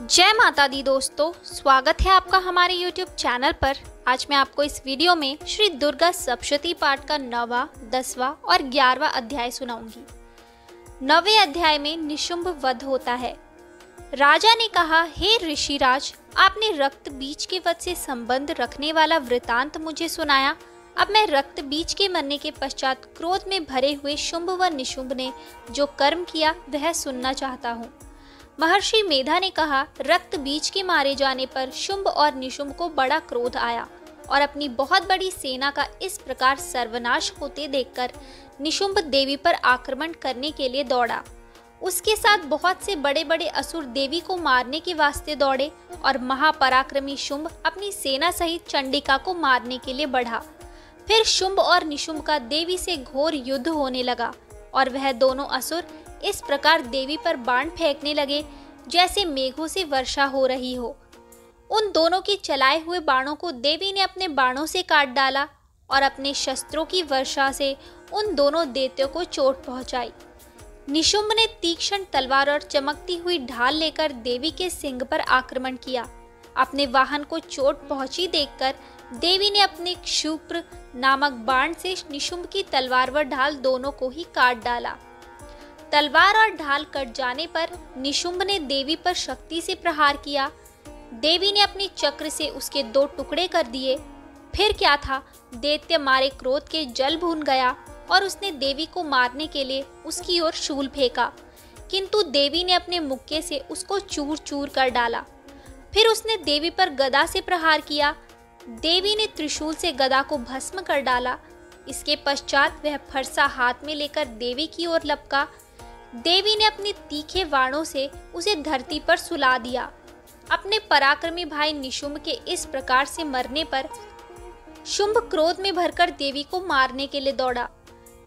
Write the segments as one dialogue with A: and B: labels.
A: जय माता दी दोस्तों, स्वागत है आपका हमारे YouTube चैनल पर। आज मैं आपको इस वीडियो में श्री दुर्गा सप्तशती पाठ का 9वां, 10वां और 11वां अध्याय सुनाऊंगी। 9वें अध्याय में निशुंभ वध होता है। राजा ने कहा, हे ऋषिराज, आपने रक्त बीज के वध से संबंध रखने वाला वृतांत मुझे सुनाया। अब मैं रक्त बीज के मरने के पश्चात क्रोध में भरे हुए शुंभ व निशुंभ ने जो कर्म किया वह सुनना चाहता हूँ। महर्षि मेधा ने कहा, रक्त बीज के मारे जाने पर शुंभ और निशुंभ को बड़ा क्रोध आया और अपनी बहुत बड़ी सेना का इस प्रकार सर्वनाश होते देखकर निशुंभ देवी पर आक्रमण करने के लिए दौड़ा। उसके साथ बहुत से बड़े बड़े असुर देवी को मारने के वास्ते दौड़े और महापराक्रमी शुंभ अपनी सेना सहित चंडिका को मारने के लिए बढ़ा। फिर शुंभ और निशुंभ का देवी से घोर युद्ध होने लगा और वह दोनों असुर इस प्रकार देवी पर बाण फेंकने लगे जैसे मेघों से वर्षा हो रही हो। उन दोनों के चलाए हुए बाणों को देवी ने अपने बाणों से काट डाला और अपने शस्त्रों की वर्षा से उन दोनों दैत्यों को चोट पहुंचाई। निशुंभ ने तीक्ष्ण तलवार और चमकती हुई ढाल लेकर देवी के सिंह पर आक्रमण किया। अपने वाहन को चोट पहुंची देखकर देवी ने अपने क्षुप्र नामक बाण से निशुंभ की तलवार व ढाल दोनों को ही काट डाला। तलवार और ढाल कट जाने पर निशुंभ ने देवी पर शक्ति से प्रहार किया। देवी ने अपनी चक्र से उसके 2 टुकड़े कर दिए। फिर क्या था, दैत्य मारे क्रोध के जल भून गया और उसने देवी को मारने के लिए उसकी ओर शूल फेंका, किंतु देवी ने अपने मुक्के से उसको चूर चूर कर डाला। फिर उसने देवी पर गदा से प्रहार किया। देवी ने त्रिशूल से गदा को भस्म कर डाला। इसके पश्चात वह फरसा हाथ में लेकर देवी की ओर लपका। देवी ने अपने तीखे बाणों से उसे धरती पर सुला दिया। अपने पराक्रमी भाई निशुंभ के इस प्रकार से मरने पर शुंभ क्रोध में भरकर देवी को मारने के लिए दौड़ा।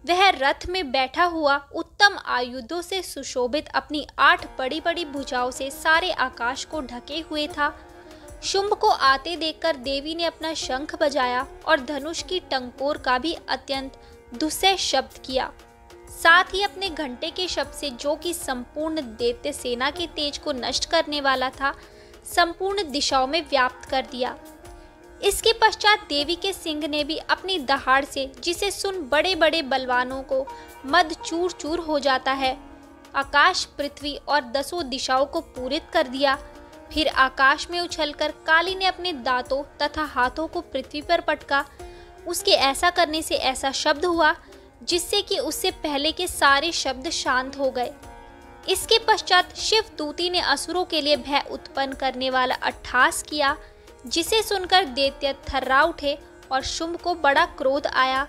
A: वह रथ में बैठा हुआ उत्तम आयुधों से सुशोभित अपनी 8 बड़ी बड़ी भुजाओं से सारे आकाश को ढके हुए था। शुंभ को आते देखकर देवी ने अपना शंख बजाया और धनुष की टंकोर का भी अत्यंत दुस्सह शब्द किया। साथ ही अपने घंटे के शब्द से, जो कि संपूर्ण दैत्य सेना के तेज को नष्ट करने वाला था, संपूर्ण दिशाओं में व्याप्त कर दिया। इसके पश्चात देवी के सिंह ने भी अपनी दहाड़ से, जिसे सुन बड़े बड़े बलवानों को मद चूर चूर हो जाता है, आकाश, पृथ्वी और 10 दिशाओं को पूरित कर दिया। फिर आकाश में उछलकर काली ने अपने दांतों तथा हाथों को पृथ्वी पर पटका। उसके ऐसा करने से ऐसा शब्द हुआ जिससे कि उससे पहले के सारे शब्द शांत हो गए। इसके पश्चात शिव दूती ने असुरों के लिए भय उत्पन्न करने वाला अट्टहास किया, जिसे सुनकर दैत्य थर्रा उठे और शुंभ को बड़ा क्रोध आया।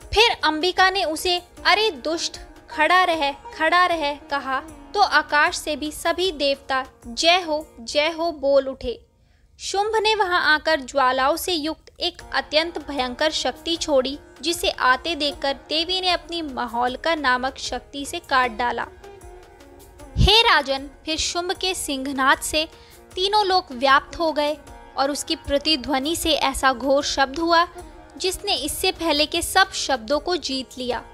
A: फिर अंबिका ने उसे, अरे दुष्ट, खड़ा रह कहा तो आकाश से भी सभी देवता जय हो बोल उठे। शुंभ ने वहां आकर ज्वालाओं से युक्त एक अत्यंत भयंकर शक्ति छोड़ी, जिसे आते देखकर देवी ने अपनी महोलका नामक शक्ति से काट डाला। हे राजन, फिर शुंभ के सिंहनाद से तीनों लोक व्याप्त हो गए और उसकी प्रतिध्वनि से ऐसा घोर शब्द हुआ जिसने इससे पहले के सब शब्दों को जीत लिया।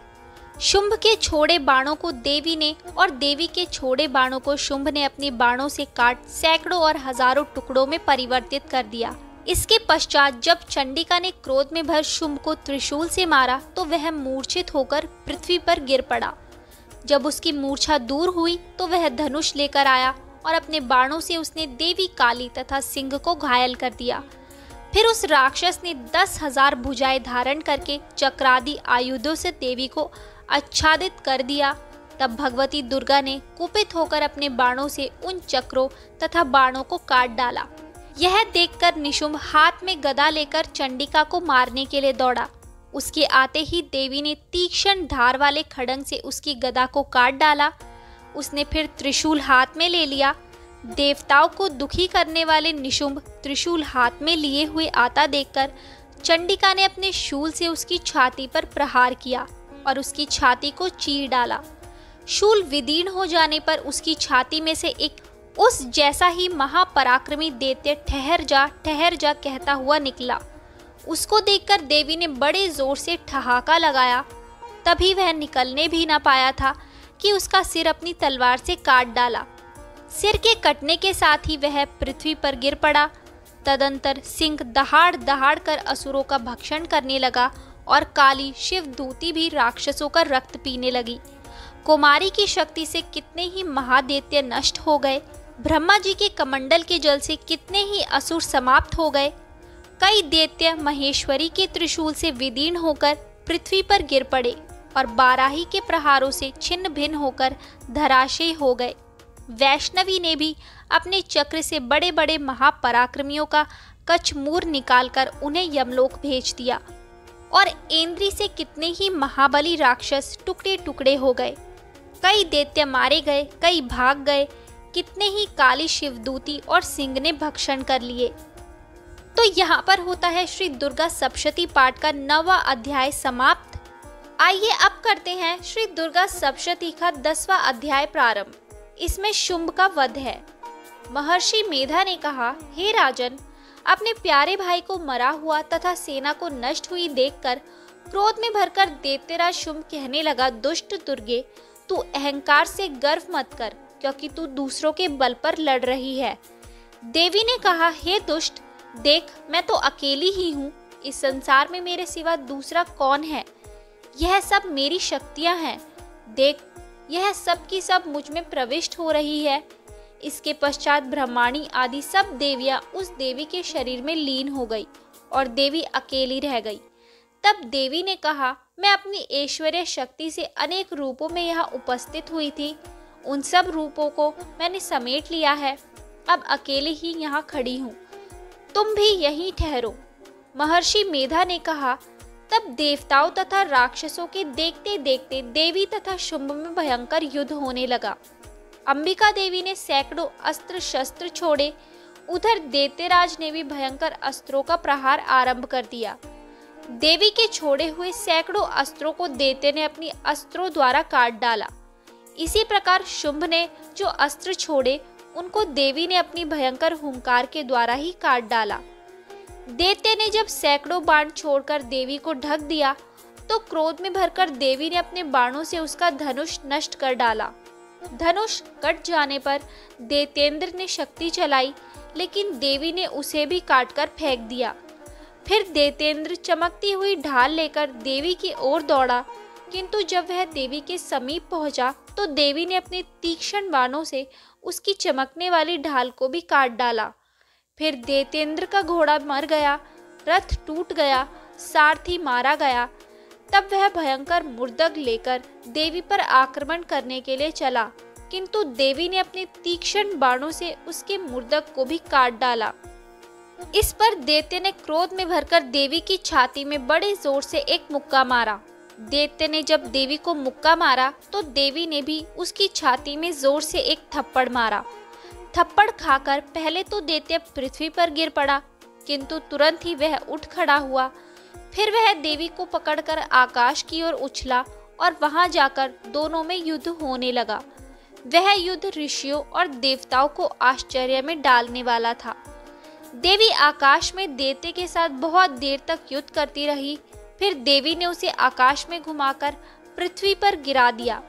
A: शुंभ के छोड़े बाणों को देवी ने और देवी के छोड़े बाणों को शुंभ ने अपने बाणों से काट सैकड़ों और हजारों टुकड़ों में परिवर्तित कर दिया। इसके पश्चात जब चंडिका ने क्रोध में भर शुंभ को त्रिशूल से मारा तो वह मूर्छित होकर पृथ्वी पर गिर पड़ा। जब उसकी मूर्छा दूर हुई तो वह धनुष लेकर आया और अपने बाणों से उसने देवी काली तथा सिंह को घायल कर दिया। फिर उस राक्षस ने 10,000 भुजाएं धारण करके चक्रादि आयुधों से देवी को आच्छादित कर दिया। तब भगवती दुर्गा ने कुपित होकर अपने बाणों से उन चक्रों तथा बाणों को काट डाला। यह देखकर निशुंभ हाथ में गदा लेकर चंडिका को मारने के लिए दौड़ा। उसके आते ही देवी ने तीक्ष्ण धार वाले खड्ग से उसकी गदा को काट डाला। उसने फिर त्रिशूल हाथ में ले लिया। देवताओं को दुखी करने वाले निशुंभ त्रिशूल हाथ में लिए हुए आता देखकर चंडिका ने अपने शूल से उसकी छाती पर प्रहार किया और उसकी छाती को चीर डाला। शूल विदीर्ण हो जाने पर उसकी छाती में से एक उस जैसा ही महापराक्रमी दैत्य ठहर जा कहता हुआ निकला। उसको देखकर देवी ने बड़े जोर से ठहाका लगाया। तभी वह निकलने भी ना पाया था कि उसका सिर अपनी तलवार से काट डाला। सिर के कटने के साथ ही वह पृथ्वी पर गिर पड़ा। तदंतर सिंह दहाड़ दहाड़ कर असुरों का भक्षण करने लगा और काली शिवदूती भी राक्षसों का रक्त पीने लगी। कुमारी की शक्ति से कितने ही महादैत्य नष्ट हो गए। ब्रह्मा जी के कमंडल के जल से कितने ही असुर समाप्त हो गए। कई दैत्य महेश्वरी के त्रिशूल से विदीर्ण होकर पृथ्वी पर गिर पड़े और बाराही के प्रहारों से छिन्न भिन्न होकर धराशयी हो गए। वैष्णवी ने भी अपने चक्र से बड़े बड़े महापराक्रमियों का कचमूर निकालकर उन्हें यमलोक भेज दिया और इंद्री से कितने ही महाबली राक्षस टुकड़े टुकड़े हो गए। कई दैत्य मारे गए, कई भाग गए, कितने ही काली शिवदूती और सिंह ने भक्षण कर लिए। तो यहाँ पर होता है श्री दुर्गा सप्तशती पाठ का 9वां अध्याय समाप्त। आइए अब करते हैं श्री दुर्गा सप्तशती का 10वां अध्याय प्रारंभ। इसमें शुंभ का वध है। महर्षि मेधा ने कहा, हे राजन, अपने प्यारे भाई को मरा हुआ तथा सेना को नष्ट हुई देखकर क्रोध में भरकर दैत्यराज शुंभ कहने लगा, दुष्ट दुर्गे, तू अहंकार से गर्व मत कर, क्योंकि तू दूसरों के बल पर लड़ रही है। देवी ने कहा, हे दुष्ट, देख, मैं तो अकेली ही हूँ। इस संसार में मेरे सिवा दूसरा कौन है? यह सब मेरी शक्तियाँ हैं। देख, यह सब की सब मुझ में प्रविष्ट हो रही है। इसके पश्चात ब्रह्माणी आदि सब देवियां उस देवी के शरीर में लीन हो गई और देवी अकेली रह गई। तब देवी ने कहा, मैं अपनी ऐश्वर्य शक्ति से अनेक रूपों में यहाँ उपस्थित हुई थी। उन सब रूपों को मैंने समेट लिया है। अब अकेली ही यहाँ खड़ी हूँ, तुम भी यहीं ठहरो। महर्षि मेधा ने कहा, तब देवताओं तथा राक्षसों के देखते देखते देवी तथा शुंभ में भयंकर युद्ध होने लगा। अंबिका देवी ने सैकड़ों अस्त्र शस्त्र छोड़े। उधर दैत्यराज ने भी भयंकर अस्त्रों का प्रहार आरंभ कर दिया। देवी के छोड़े हुए सैकड़ों अस्त्रों को दैत्य ने अपनी अस्त्रों द्वारा काट डाला। इसी प्रकार शुंभ ने जो अस्त्र छोड़े उनको देवी ने अपनी भयंकर हुंकार के द्वारा ही काट डाला। दैत्य ने जब सैकड़ों बाण छोड़कर देवी को ढक दिया तो क्रोध में भरकर देवी ने अपने बाणों से उसका धनुष नष्ट कर डाला। धनुष कट जाने पर दैत्येंद्र ने शक्ति चलाई, लेकिन देवी ने उसे भी काटकर फेंक दिया। फिर दैत्येंद्र चमकती हुई ढाल लेकर देवी की ओर दौड़ा, किंतु जब वह देवी के समीप पहुंचा तो देवी ने अपने तीक्ष्ण बाणों से उसकी चमकने वाली ढाल को भी काट डाला। फिर दैत्येंद्र का घोड़ा मर गया, रथ टूट गया, सारथी मारा गया। तब वह भयंकर मुर्दग लेकर देवी पर आक्रमण करने के लिए चला, किंतु देवी ने अपने तीक्ष्ण बाणों से उसके मुर्दग को भी काट डाला। इस पर दैत्य ने क्रोध में भरकर देवी की छाती में बड़े जोर से एक मुक्का मारा। दैत्य ने जब देवी को मुक्का मारा तो देवी ने भी उसकी छाती में जोर से एक थप्पड़ मारा। थप्पड़ खाकर पहले तो दैत्य पृथ्वी पर गिर पड़ा, किंतु तुरंत ही वह उठ खड़ा हुआ। फिर वह देवी को पकड़कर आकाश की ओर उछला और वहां जाकर दोनों में युद्ध होने लगा। वह युद्ध ऋषियों और देवताओं को आश्चर्य में डालने वाला था। देवी आकाश में दैत्य के साथ बहुत देर तक युद्ध करती रही। फिर देवी ने उसे आकाश में घुमाकर पृथ्वी पर गिरा दिया।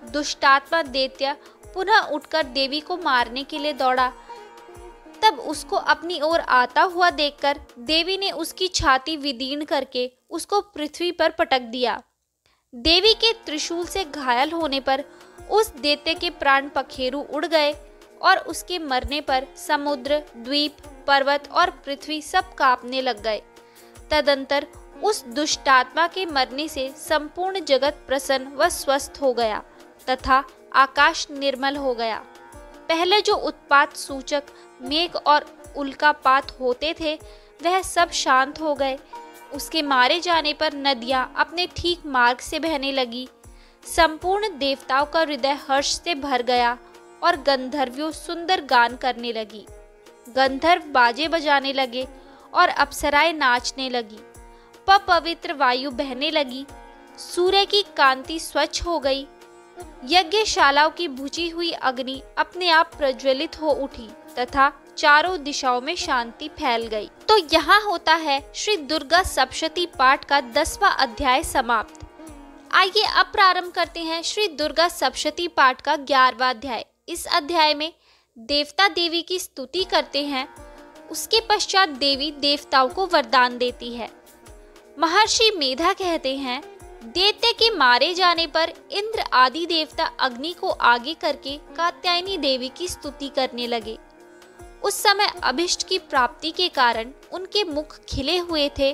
A: दुष्टात्मा दैत्य पुनः उठकर देवी को मारने के लिए दौड़ा। तब उसको अपनी ओर आता हुआ देखकर देवी ने उसकी छाती विदीर्ण करके उसको पृथ्वी पर पटक दिया। देवी के त्रिशूल से घायल होने पर उस दैत्य के प्राण पखेरु उड़ गए और उसके मरने पर समुद्र, द्वीप, पर्वत और पृथ्वी सब कांपने लग गए। तदंतर उस दुष्टात्मा के मरने से संपूर्ण जगत प्रसन्न व स्वस्थ हो गया तथा आकाश निर्मल हो गया। पहले जो उत्पात सूचक मेघ और उल्कापात होते थे वह सब शांत हो गए। उसके मारे जाने पर नदियां अपने ठीक मार्ग से बहने लगी। संपूर्ण देवताओं का हृदय हर्ष से भर गया और गंधर्वियों सुंदर गान करने लगी। गंधर्व बाजे बजाने लगे और अप्सराएं नाचने लगी। पवित्र वायु बहने लगी। सूर्य की कांति स्वच्छ हो गई। यज्ञशालाओं की बुझी हुई अग्नि अपने आप प्रज्वलित हो उठी तथा चारों दिशाओं में शांति फैल गई। तो यहाँ होता है श्री दुर्गा सप्तशती पाठ का 10वां अध्याय समाप्त। आइए अब प्रारंभ करते हैं श्री दुर्गा सप्तशती पाठ का 11वां अध्याय। इस अध्याय में देवता देवी की स्तुति करते हैं। उसके पश्चात देवी देवताओं को वरदान देती है। महर्षि मेधा कहते हैं, दैत्य के मारे जाने पर इंद्र आदि देवता अग्नि को आगे करके कात्यायनी देवी की स्तुति करने लगे। उस समय अभिष्ट की प्राप्ति के कारण उनके मुख खिले हुए थे।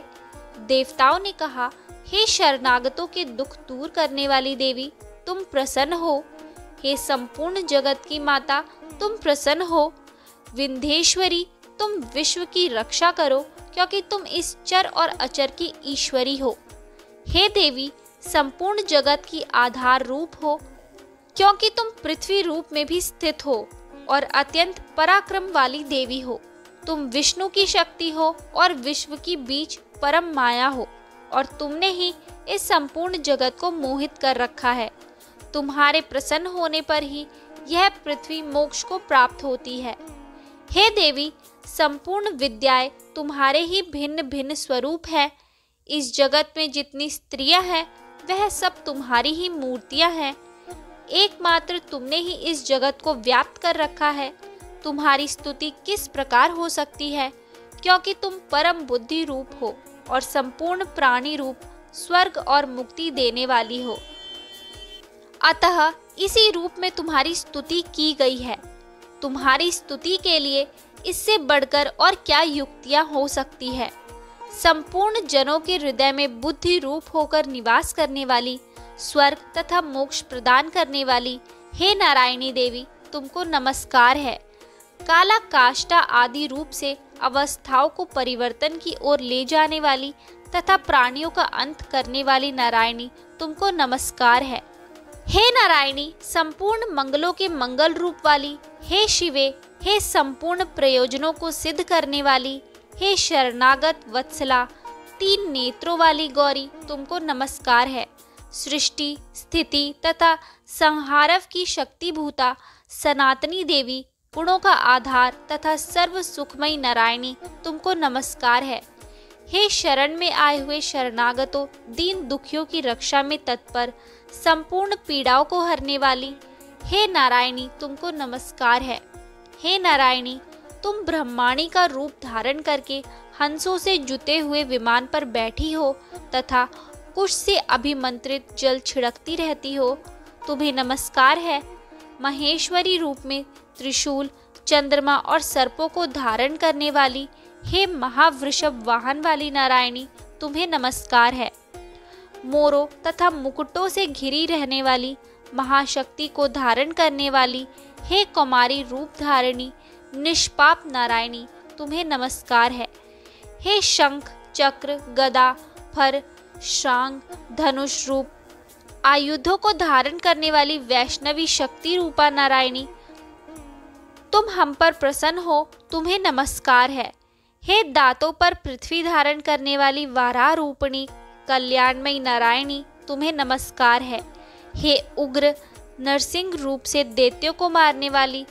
A: देवताओं ने कहा, हे शरणागतों के दुख दूर करने वाली देवी, तुम प्रसन्न हो। हे संपूर्ण जगत की माता, तुम प्रसन्न हो। विंध्येश्वरी, तुम विश्व की रक्षा करो, क्योंकि तुम इस चर और अचर की ईश्वरी हो। हे देवी, संपूर्ण जगत की आधार रूप हो, क्योंकि तुम पृथ्वी रूप में भी स्थित हो और अत्यंत पराक्रम वाली देवी हो। तुम विष्णु की शक्ति हो और विश्व की बीच परम माया हो, और तुमने ही इस संपूर्ण जगत को मोहित कर रखा है। तुम्हारे प्रसन्न होने पर ही यह पृथ्वी मोक्ष को प्राप्त होती है। हे देवी, संपूर्ण विद्याएं तुम्हारे ही भिन्न भिन्न स्वरूप है। इस जगत में जितनी स्त्रियां हैं वह सब तुम्हारी ही मूर्तियां हैं। एकमात्र तुमने ही इस जगत को व्याप्त कर रखा है। तुम्हारी स्तुति किस प्रकार हो सकती है, क्योंकि तुम परम बुद्धि रूप हो और संपूर्ण प्राणी रूप स्वर्ग और मुक्ति देने वाली हो। अतः इसी रूप में तुम्हारी स्तुति की गई है। तुम्हारी स्तुति के लिए इससे बढ़कर और क्या युक्तियां हो सकती है। संपूर्ण जनों के हृदय में बुद्धि रूप होकर निवास करने वाली, स्वर्ग तथा मोक्ष प्रदान करने वाली, हे नारायणी देवी, तुमको नमस्कार है। काला काष्ठा आदि रूप से अवस्थाओं को परिवर्तन की ओर ले जाने वाली तथा प्राणियों का अंत करने वाली नारायणी, तुमको नमस्कार है। हे नारायणी, संपूर्ण मंगलों के मंगल रूप वाली, हे शिवे, हे संपूर्ण प्रयोजनों को सिद्ध करने वाली, हे शरणागत वत्सला, 3 नेत्रों वाली गौरी, तुमको नमस्कार है। सृष्टि, स्थिति तथा संहारव की शक्तिभूता सनातनी देवी, गुणों का आधार तथा सर्व सुखमयी नारायणी, तुमको नमस्कार है। हे शरण में आए हुए शरणागतों, दीन दुखियों की रक्षा में तत्पर, संपूर्ण पीड़ाओं को हरने वाली, हे नारायणी, तुमको नमस्कार है। हे नारायणी, तुम ब्रह्माणी का रूप धारण करके हंसों से जुते हुए विमान पर बैठी हो तथा कुश से अभिमंत्रित जल छिड़कती रहती हो, तुम्हें नमस्कार है। महेश्वरी रूप में त्रिशूल, चंद्रमा और सर्पों को धारण करने वाली, हे महावृषभ वाहन वाली नारायणी, तुम्हें नमस्कार है। मोरों तथा मुकुटों से घिरी रहने वाली, महाशक्ति को धारण करने वाली, हे कुमारी रूप धारिणी निष्पाप नारायणी, तुम्हें नमस्कार है। हे शंख, चक्र, गदा, फर, शांग, धनुष रूप आयुधों को धारण करने वाली वैष्णवी शक्ति रूपा नारायणी, तुम हम पर प्रसन्न हो, तुम्हें नमस्कार है। हे दांतों पर पृथ्वी धारण करने वाली वाराह रूपिणी कल्याणमयी नारायणी, तुम्हें नमस्कार है। हे उग्र नरसिंह रूप से दैत्यों को मारने वाली,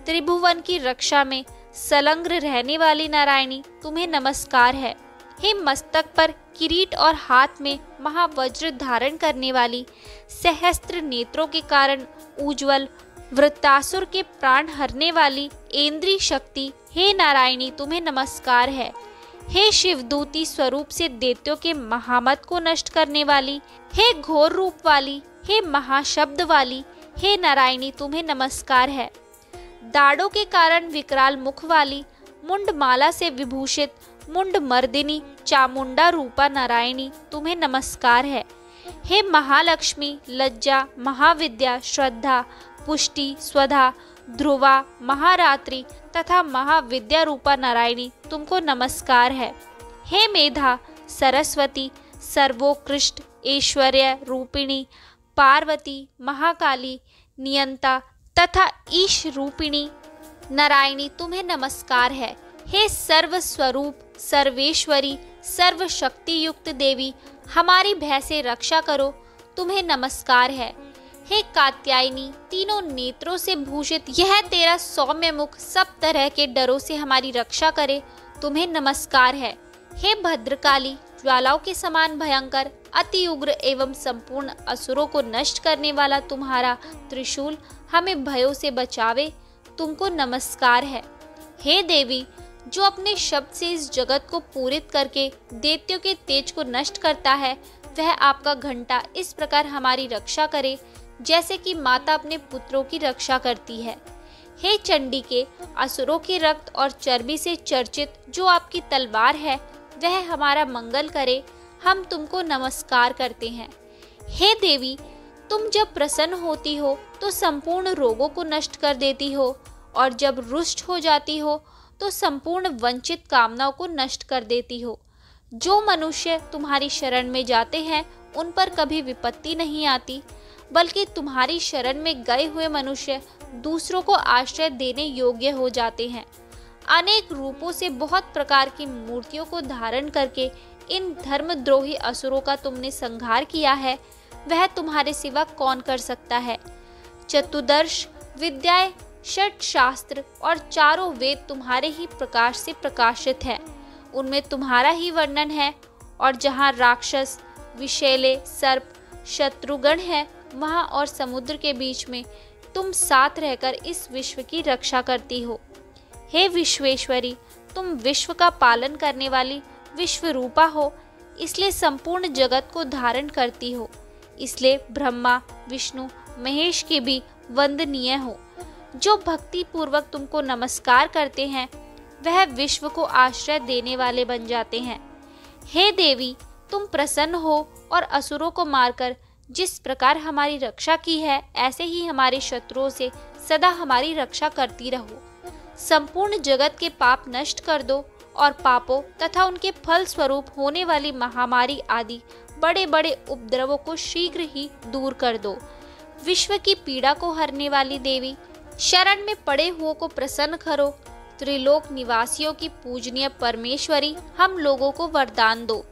A: त्रिभुवन की रक्षा में संलग्न रहने वाली नारायणी, तुम्हें नमस्कार है। हे मस्तक पर किरीट और हाथ में महावज्र धारण करने वाली, सहस्त्र नेत्रों के कारण उज्ज्वल वृत्तासुर के प्राण हरने वाली इंद्रिय शक्ति, हे नारायणी, तुम्हें नमस्कार है। हे शिवदूती स्वरूप से दैत्यों के महामत को नष्ट करने वाली, हे घोर रूप वाली, हे महाशब्द वाली, हे नारायणी, तुम्हें नमस्कार है। दाढ़ों के कारण विकराल मुख वाली, मुंडमाला से विभूषित मुंड मर्दिनी चामुंडा रूपा नारायणी, तुम्हें नमस्कार है। हे महालक्ष्मी, लज्जा, महाविद्या, श्रद्धा, पुष्टि, स्वधा, ध्रुवा, महारात्रि तथा महाविद्या रूपा नारायणी, तुमको नमस्कार है। हे मेधा, सरस्वती, सर्वोत्कृष्ट ऐश्वर्य रूपिणी, पार्वती, महाकाली, नियंता तथा ईश रूपिणी नारायणी, तुम्हें नमस्कार है। हे सर्व स्वरूप, सर्वेश्वरी, सर्व शक्ति युक्त देवी, हमारी भय से रक्षा करो, तुम्हें नमस्कार है। हे कात्यायनी, तीनों नेत्रों से भूषित यह तेरा सौम्य मुख सब तरह के डरों से हमारी रक्षा करे, तुम्हें नमस्कार है। हे भद्रकाली, ज्वालाओं के समान भयंकर, अति उग्र एवं संपूर्ण असुरों को नष्ट करने वाला तुम्हारा त्रिशूल हमें भयों से बचावे, तुमको नमस्कार है। हे देवी, जो अपने शब्द से इस जगत को पूरित करके दैत्यों के तेज को नष्ट करता है, वह आपका घंटा इस प्रकार हमारी रक्षा करे जैसे कि माता अपने पुत्रों की रक्षा करती है। हे चंडी के, असुरों के रक्त और चर्बी से चर्चित जो आपकी तलवार है, वह हमारा मंगल करे। हम तुमको नमस्कार करते हैं। हे देवी, तुम जब प्रसन्न होती हो तो संपूर्ण रोगों को नष्ट कर देती हो, और जब रुष्ट हो जाती हो तो संपूर्ण वंचित कामनाओं को नष्ट कर देती हो। जो मनुष्य तुम्हारी शरण में जाते हैं उन पर कभी विपत्ति नहीं आती, बल्कि तुम्हारी शरण में गए हुए मनुष्य दूसरों को आश्रय देने योग्य हो जाते हैं। अनेक रूपों से बहुत प्रकार की मूर्तियों को धारण करके इन धर्मद्रोही असुरों का तुमने संहार किया है, वह तुम्हारे सिवा कौन कर सकता है। चतुर्दश विद्याएं, षट शास्त्र और चारों वेद तुम्हारे ही प्रकाश से प्रकाशित है। उनमें तुम्हारा ही वर्णन है, और जहाँ राक्षस, विषैले, सर्प, शत्रुगण है, वहाँ और समुद्र के बीच में तुम साथ रहकर इस विश्व की रक्षा करती हो। हे विश्वेश्वरी, तुम विश्व का पालन करने वाली विश्व रूपा हो, इसलिए संपूर्ण जगत को धारण करती हो। इसलिए ब्रह्मा, विष्णु, महेश की भी वंदनीय हो। जो भक्ति पूर्वक तुमको नमस्कार करते हैं, वह विश्व को आश्रय देने वाले बन जाते हैं। हे देवी, तुम प्रसन्न हो और असुरों को मारकर जिस प्रकार हमारी रक्षा की है, ऐसे ही हमारे शत्रुओं से सदा हमारी रक्षा करती रहो। संपूर्ण जगत के पाप नष्ट कर दो और पापों तथा उनके फल स्वरूप होने वाली महामारी आदि बड़े बड़े उपद्रवों को शीघ्र ही दूर कर दो। विश्व की पीड़ा को हरने वाली देवी, शरण में पड़े हुओं को प्रसन्न करो। त्रिलोक निवासियों की पूजनीय परमेश्वरी, हम लोगों को वरदान दो।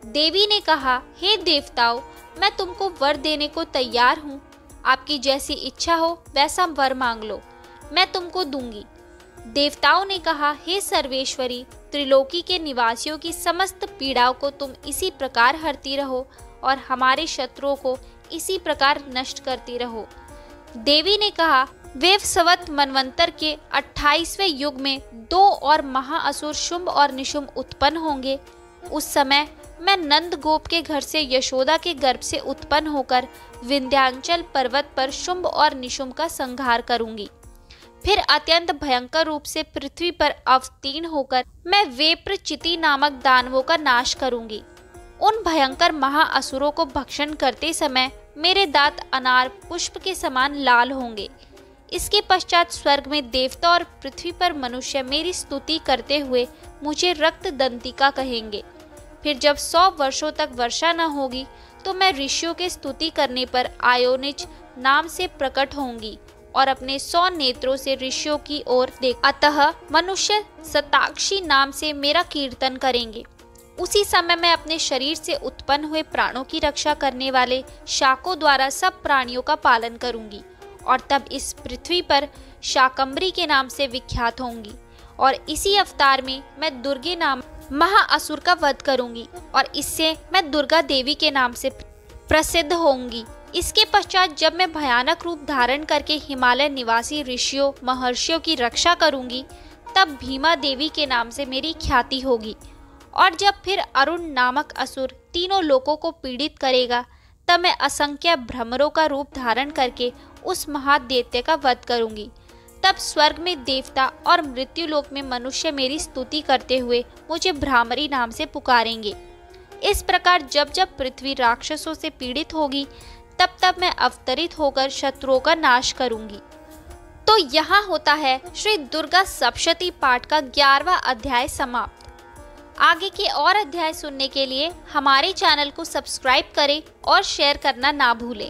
A: देवी ने कहा, हे देवताओं, मैं तुमको वर देने को तैयार हूँ। आपकी जैसी इच्छा हो वैसा वर मांग लो, मैं तुमको दूंगी। देवताओं ने कहा, हे सर्वेश्वरी, त्रिलोकी के निवासियों की समस्त पीड़ाओं को तुम इसी प्रकार हरती रहो और हमारे शत्रुओं को इसी प्रकार नष्ट करती रहो। देवी ने कहा, वैवस्वत मनवंतर के 28वें युग में 2 और महाअसुर शुंभ और निशुंभ उत्पन्न होंगे। उस समय मैं नंद गोप के घर से यशोदा के गर्भ से उत्पन्न होकर विंध्याचल पर्वत पर शुंभ और निशुंभ का संहार करूंगी। फिर अत्यंत भयंकर रूप से पृथ्वी पर अवतीर्ण होकर मैं वेप्रचिति नामक दानवों का नाश करूंगी। उन भयंकर महाअसुरों को भक्षण करते समय मेरे दांत अनार पुष्प के समान लाल होंगे। इसके पश्चात स्वर्ग में देवता और पृथ्वी पर मनुष्य मेरी स्तुति करते हुए मुझे रक्त दंतिका कहेंगे। फिर जब 100 वर्षों तक वर्षा न होगी तो मैं ऋषियों के स्तुति करने पर आयोनिज नाम से प्रकट होंगी और अपने 100 नेत्रों से ऋषियों की ओर देख। अतः मनुष्य सताक्षी नाम से मेरा कीर्तन करेंगे। उसी समय मैं अपने शरीर से उत्पन्न हुए प्राणों की रक्षा करने वाले शाकों द्वारा सब प्राणियों का पालन करूंगी, और तब इस पृथ्वी पर शाकंभरी के नाम से विख्यात होंगी। और इसी अवतार में मैं दुर्गे नाम महाअसुर का वध करूंगी, और इससे मैं दुर्गा देवी के नाम से प्रसिद्ध होंगी। इसके पश्चात जब मैं भयानक रूप धारण करके हिमालय निवासी ऋषियों महर्षियों की रक्षा करूंगी, तब भीमा देवी के नाम से मेरी ख्याति होगी। और जब फिर अरुण नामक असुर तीनों लोकों को पीड़ित करेगा, तब मैं असंख्य भ्रमरों का रूप धारण करके उस महादैत्य का वध करूंगी। तब स्वर्ग में देवता और मृत्यु लोक में मनुष्य मेरी स्तुति करते हुए मुझे भ्रामरी नाम से पुकारेंगे। इस प्रकार जब जब पृथ्वी राक्षसों से पीड़ित होगी, तब तब मैं अवतरित होकर शत्रुओं का नाश करूंगी। तो यहाँ होता है श्री दुर्गा सप्तशती पाठ का 11वां अध्याय समाप्त। आगे के और अध्याय सुनने के लिए हमारे चैनल को सब्सक्राइब करें और शेयर करना ना भूलें।